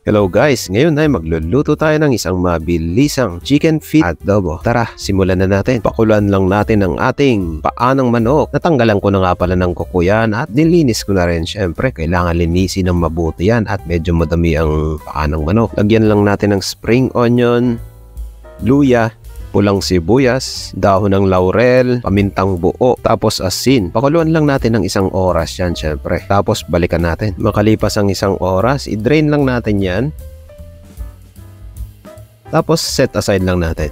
Hello guys, ngayon ay magluluto tayo ng isang mabilisang chicken feet adobo. Tara, simulan na natin. Pakuluan lang natin ang ating paanang manok. Natanggalan ko na nga pala ng kukuyan at nilinis ko na rin. Syempre, kailangan linisin ng mabuti yan at medyo madami ang paanang manok. Lagyan lang natin ng spring onion, luya, pulang sibuyas, dahon ng laurel, pamintang buo, tapos asin. Pakuluan lang natin ng 1 oras yan syempre. Tapos balikan natin. Makalipas ang 1 oras, i-drain lang natin yan. Tapos set aside lang natin.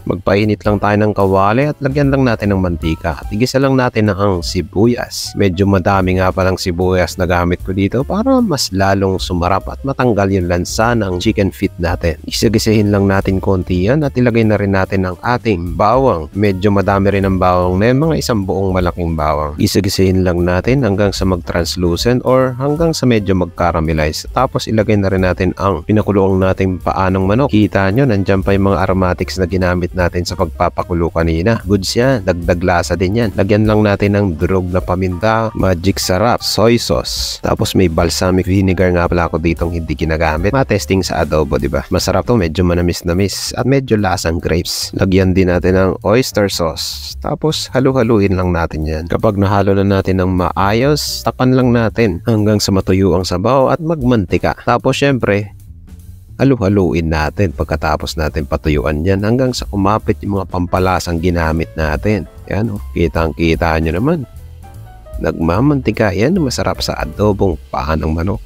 Magpainit lang tayo ng kawali at lagyan lang natin ng mantika. At igisa lang natin ang sibuyas. Medyo madami nga palang sibuyas na gamit ko dito para mas lalong sumarap at matanggal yung lansa ng chicken feet natin. Isagisahin lang natin konti yan at ilagay na rin natin ang ating bawang. Medyo madami rin ang bawang na yun, mga 1 buong malaking bawang. Isagisahin lang natin hanggang sa mag-translucent or hanggang sa medyo mag-caramelize. Tapos ilagay na rin natin ang pinakuloong nating paanong manok. Kita nyo, nandyan pa yung mga aromatics na ginamit natin sa pagpapakulo kanina. Goods yan, dagdag lasa din yan. Lagyan lang natin ng durog na paminta, magic sarap, soy sauce. Tapos may balsamic vinegar nga pala ako ditong hindi ginagamit. Matesting sa adobo, diba? Masarap to, medyo manamis-namis at medyo lasang grapes. Lagyan din natin ng oyster sauce. Tapos halu-haluin lang natin yan. Kapag nahalo na natin ng maayos, takan lang natin hanggang sa matuyo ang sabaw at magmantika. Tapos syempre, halu-haluin natin pagkatapos natin patuyuan yan hanggang sa kumapit yung mga pampalasang ginamit natin. Yan o, kitang-kita nyo naman. Nagmamantika yan, masarap sa adobong paanang manok.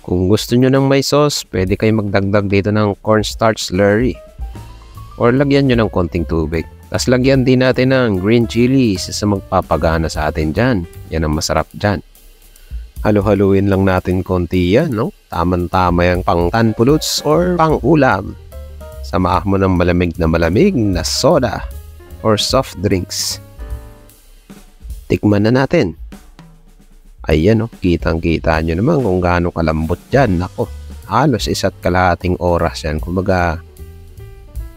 Kung gusto nyo ng may sauce, pwede kayo magdagdag dito ng cornstarch slurry. Or lagyan nyo ng konting tubig. Tapos lagyan din natin ng green chili sa magpapagana sa atin dyan. Yan ang masarap dyan. Halu-haluin lang natin konti yan, no? Taman-tama yung pang tanpuluts or pang ulam. Samahan mo ng malamig na soda or soft drinks. Tikman na natin. Ayan, no? Kitang-kita nyo naman kung gaano kalambot dyan. Nako, halos 1.5 oras yan. Kumbaga,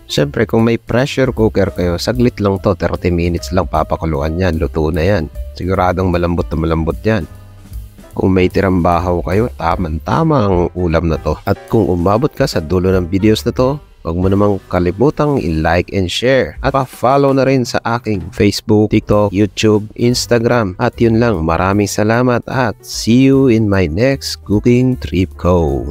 syempre kung may pressure cooker kayo, saglit lang to, 30 minutes lang papakuluan yan. Luto na yan. Siguradong malambot na malambot yan. Kung may tirang bahaw kayo, tama ang ulam na to. At kung umabot ka sa dulo ng videos na to, huwag mo namang kalimutang i-like and share. At pa-follow na rin sa aking Facebook, TikTok, YouTube, Instagram. At yun lang, maraming salamat at see you in my next cooking trip ko.